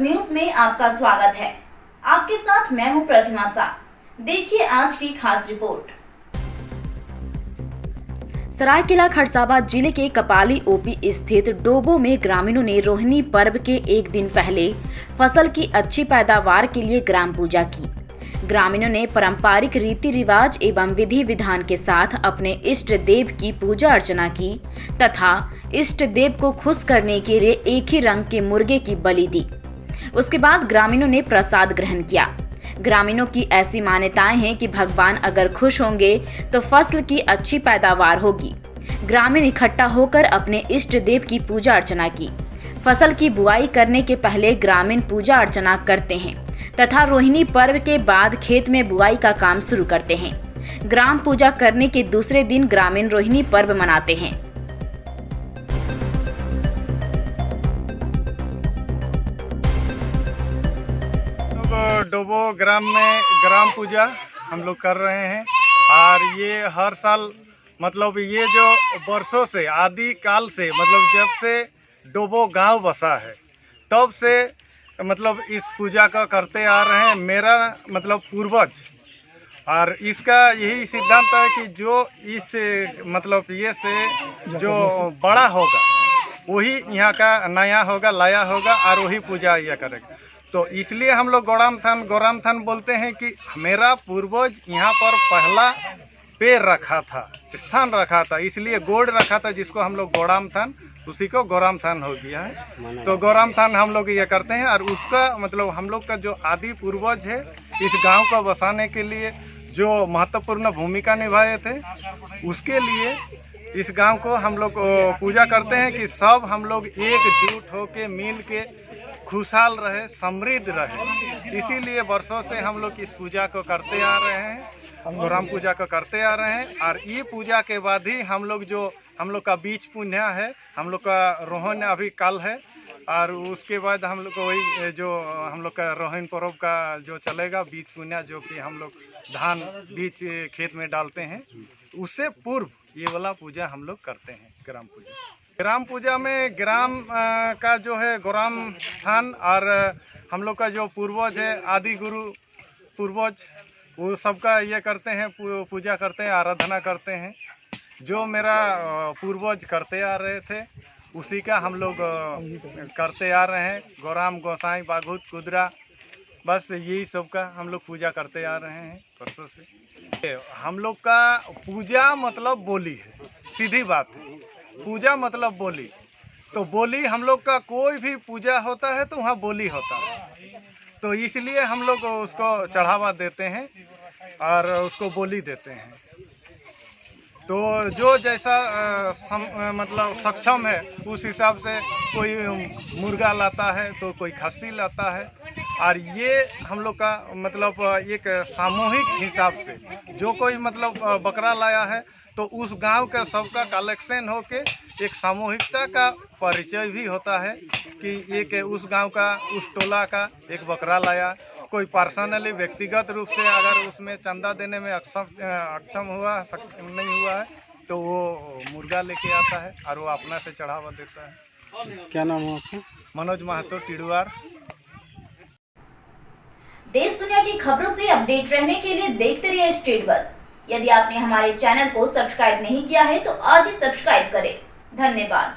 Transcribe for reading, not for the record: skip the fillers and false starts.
News में आपका स्वागत है। आपके साथ मैं हूं प्रतिमा शाह। देखिए आज की खास रिपोर्ट। सरायकेला खरसावां जिले के कपाली ओपी स्थित डोबो में ग्रामीणों ने रोहिणी पर्व के एक दिन पहले फसल की अच्छी पैदावार के लिए ग्राम पूजा की। ग्रामीणों ने पारंपरिक रीति रिवाज एवं विधि विधान के साथ अपने इष्ट देव की पूजा अर्चना की तथा इष्ट देव को खुश करने के लिए एक ही रंग के मुर्गे की बलि दी। उसके बाद ग्रामीणों ने प्रसाद ग्रहण किया। ग्रामीणों की ऐसी मान्यताएं हैं कि भगवान अगर खुश होंगे तो फसल की अच्छी पैदावार होगी। ग्रामीण इकट्ठा होकर अपने इष्ट देव की पूजा अर्चना की। फसल की बुआई करने के पहले ग्रामीण पूजा अर्चना करते हैं तथा रोहिणी पर्व के बाद खेत में बुआई का काम शुरू करते हैं। ग्राम पूजा करने के दूसरे दिन ग्रामीण रोहिणी पर्व मनाते हैं। डोबो ग्राम में ग्राम पूजा हम लोग कर रहे हैं और ये हर साल मतलब ये जो वर्षों से आदि काल से मतलब जब से डोबो गांव बसा है तब से मतलब इस पूजा का करते आ रहे हैं। मेरा मतलब पूर्वज और इसका यही सिद्धांत है कि जो इस मतलब ये से जो बड़ा होगा वही यहाँ का नया होगा, लाया होगा और वही पूजा यह करेगा। तो इसलिए हम लोग गौराम थान बोलते हैं कि मेरा पूर्वज यहाँ पर पहला पैर रखा था, स्थान रखा था, इसलिए गोड़ रखा था जिसको हम लोग गौराम थान, उसी को गौराम थान हो गया है। तो गौराम थान हम लोग ये करते हैं और उसका मतलब हम लोग का जो आदि पूर्वज है इस गांव को बसाने के लिए जो महत्वपूर्ण भूमिका निभाए थे उसके लिए इस गांव को हम लोग पूजा करते हैं कि सब हम लोग एकजुट होके मिल के खुशहाल रहे, समृद्ध रहे। इसीलिए वर्षों से हम लोग इस पूजा को करते आ रहे हैं, गौराम पूजा को करते आ रहे हैं। और ये पूजा के बाद ही हम लोग का बीज पुण्य है, हम लोग का रोहन अभी कल है और उसके बाद हम लोग को वही जो हम लोग का रोहन पर्व का जो चलेगा बीज पुण्य, जो कि हम लोग धान बीज खेत में डालते हैं, उससे पूर्व ये वाला पूजा हम लोग करते हैं ग्राम पूजा। ग्राम पूजा में ग्राम का जो है गौराम थान और हम लोग का जो पूर्वज है आदि गुरु पूर्वज वो सबका ये करते हैं, पूजा करते हैं, आराधना करते हैं। जो मेरा पूर्वज करते आ रहे थे उसी का हम लोग करते आ रहे हैं। गौराम, गोसाई, बाघुत, कुदरा, बस यही सब का हम लोग पूजा करते आ रहे हैं वर्षों से। हम लोग का पूजा मतलब बोली है, सीधी बात है। पूजा मतलब बोली, तो बोली हम लोग का कोई भी पूजा होता है तो वहाँ बोली होता है, तो इसलिए हम लोग उसको चढ़ावा देते हैं और उसको बोली देते हैं। तो जो जैसा मतलब सक्षम है उस हिसाब से कोई मुर्गा लाता है तो कोई खस्सी लाता है। और ये हम लोग का मतलब एक सामूहिक हिसाब से जो कोई मतलब बकरा लाया है तो उस गांव का सबका कलेक्शन होके एक सामूहिकता का परिचय भी होता है कि एक उस गांव का, उस टोला का एक बकरा लाया। कोई पर्सनली व्यक्तिगत रूप से अगर उसमें चंदा देने में अक्षम हुआ, सक्षम नहीं हुआ है तो वो मुर्गा लेके आता है और वो अपना से चढ़ावा देता है। क्या नाम है आपका? मनोज महतो, टिडुआर। देश दुनिया की खबरों से अपडेट रहने के लिए देखते रहिए स्टेट बस। यदि आपने हमारे चैनल को सब्सक्राइब नहीं किया है तो आज ही सब्सक्राइब करें। धन्यवाद।